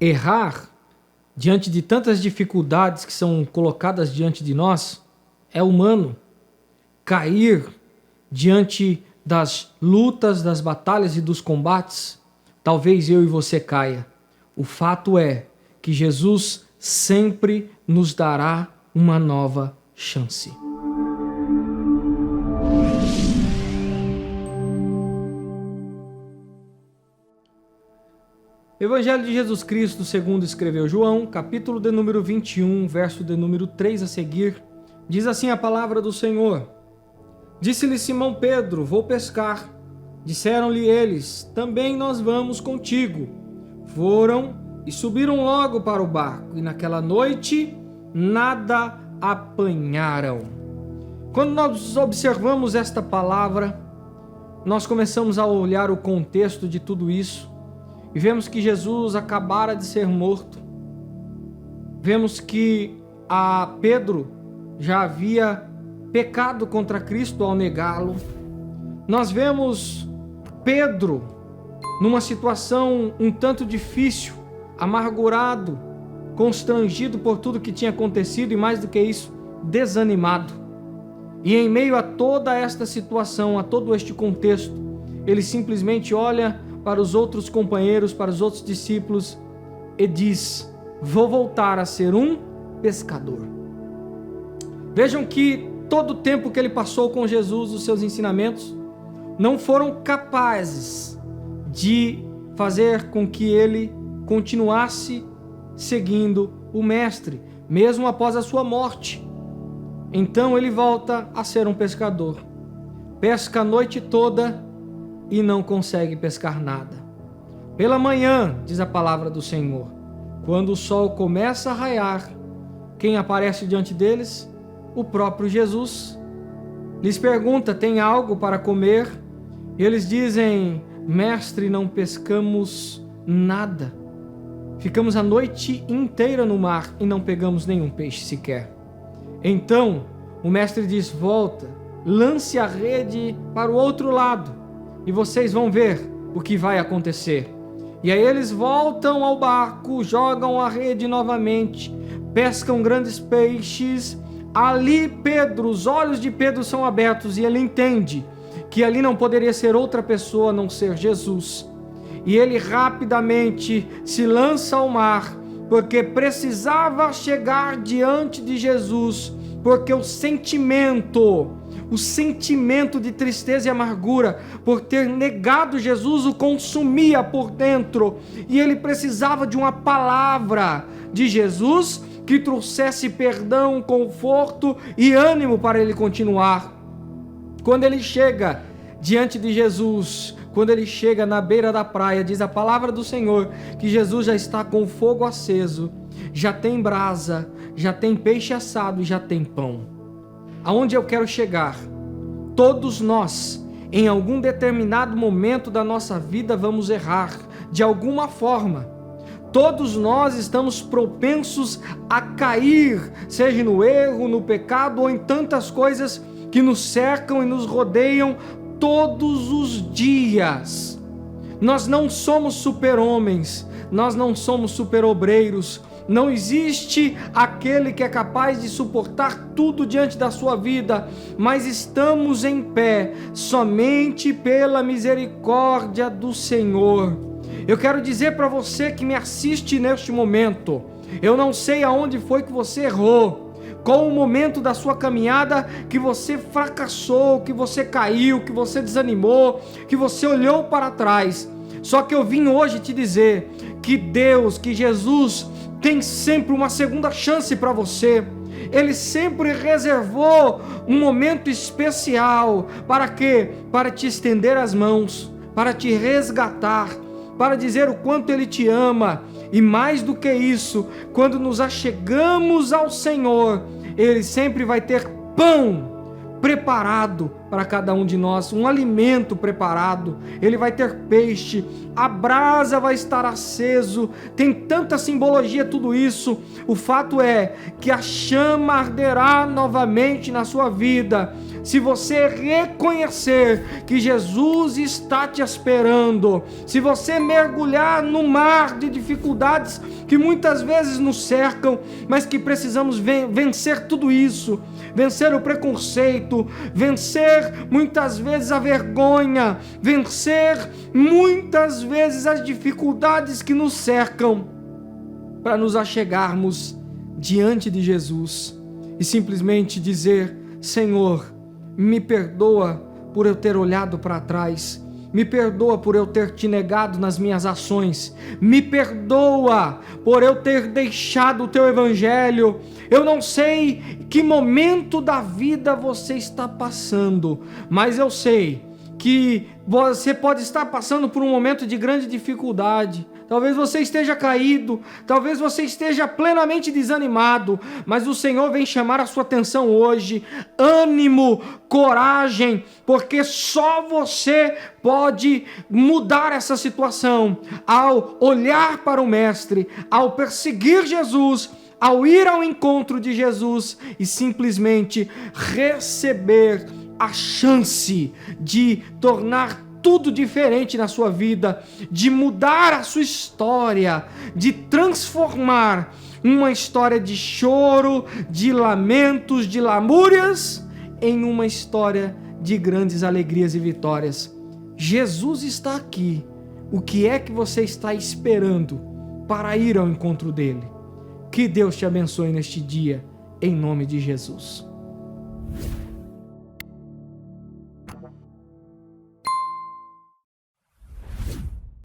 Errar diante de tantas dificuldades que são colocadas diante de nós é humano. Cair diante das lutas, das batalhas e dos combates, talvez eu e você caia. O fato é que Jesus sempre nos dará uma nova chance. Evangelho de Jesus Cristo, segundo escreveu João, capítulo de número 21, verso de número 3 a seguir, diz assim a palavra do Senhor. Disse-lhe Simão Pedro, vou pescar. Disseram-lhe eles, também nós vamos contigo. Foram e subiram logo para o barco, e naquela noite nada apanharam. Quando nós observamos esta palavra, nós começamos a olhar o contexto de tudo isso, e vemos que Jesus acabara de ser morto. Vemos que a Pedro já havia pecado contra Cristo ao negá-lo. Nós vemos Pedro numa situação um tanto difícil, amargurado, constrangido por tudo que tinha acontecido e mais do que isso, desanimado. E em meio a toda esta situação, a todo este contexto, ele simplesmente olha para os outros companheiros, para os outros discípulos e diz, vou voltar a ser um pescador. Vejam que todo o tempo que ele passou com Jesus, os seus ensinamentos, não foram capazes de fazer com que ele continuasse seguindo o Mestre, mesmo após a sua morte. Então ele volta a ser um pescador. Pesca a noite toda e não consegue pescar nada. Pela manhã, diz a palavra do Senhor, quando o sol começa a raiar, quem aparece diante deles? O próprio Jesus. Lhes pergunta, tem algo para comer? E eles dizem, mestre, não pescamos nada. Ficamos a noite inteira no mar e não pegamos nenhum peixe sequer. Então, o mestre diz, volta, lance a rede para o outro lado e vocês vão ver o que vai acontecer. E aí eles voltam ao barco, jogam a rede novamente, pescam grandes peixes. Ali Pedro, os olhos de Pedro são abertos e ele entende que ali não poderia ser outra pessoa a não ser Jesus. E ele rapidamente se lança ao mar, porque precisava chegar diante de Jesus, porque o sentimento de tristeza e amargura por ter negado Jesus o consumia por dentro, e ele precisava de uma palavra de Jesus que trouxesse perdão, conforto e ânimo para ele continuar. Quando ele chega diante de Jesus, quando ele chega na beira da praia, diz a palavra do Senhor que Jesus já está com fogo aceso, já tem brasa, já tem peixe assado e já tem pão. Aonde eu quero chegar? Todos nós, em algum determinado momento da nossa vida, vamos errar, de alguma forma. Todos nós estamos propensos a cair, seja no erro, no pecado ou em tantas coisas que nos cercam e nos rodeiam todos os dias. Nós não somos super-homens, nós não somos super-obreiros. Não existe aquele que é capaz de suportar tudo diante da sua vida, mas estamos em pé somente pela misericórdia do Senhor. Eu quero dizer para você que me assiste neste momento, eu não sei aonde foi que você errou, qual o momento da sua caminhada que você fracassou, que você caiu, que você desanimou, que você olhou para trás. Só que eu vim hoje te dizer que Deus, que Jesus tem sempre uma segunda chance para você. Ele sempre reservou um momento especial. Para quê? Para te estender as mãos, para te resgatar, para dizer o quanto Ele te ama. E mais do que isso, quando nos achegamos ao Senhor, Ele sempre vai ter pão preparado para cada um de nós, um alimento preparado. Ele vai ter peixe, a brasa vai estar aceso, tem tanta simbologia tudo isso. O fato é que a chama arderá novamente na sua vida, se você reconhecer que Jesus está te esperando, se você mergulhar no mar de dificuldades que muitas vezes nos cercam, mas que precisamos vencer tudo isso, vencer o preconceito, vencer muitas vezes a vergonha, vencer muitas vezes as dificuldades que nos cercam, para nos achegarmos diante de Jesus e simplesmente dizer: Senhor, me perdoa por eu ter olhado para trás, me perdoa por eu ter te negado nas minhas ações, me perdoa por eu ter deixado o teu evangelho. Eu não sei que momento da vida você está passando, mas eu sei que você pode estar passando por um momento de grande dificuldade. Talvez você esteja caído, talvez você esteja plenamente desanimado, mas o Senhor vem chamar a sua atenção hoje. Ânimo, coragem, porque só você pode mudar essa situação ao olhar para o Mestre, ao perseguir Jesus, ao ir ao encontro de Jesus e simplesmente receber a chance de tornar tudo diferente na sua vida, de mudar a sua história, de transformar uma história de choro, de lamentos, de lamúrias, em uma história de grandes alegrias e vitórias. Jesus está aqui. O que é que você está esperando para ir ao encontro dele? Que Deus te abençoe neste dia, em nome de Jesus.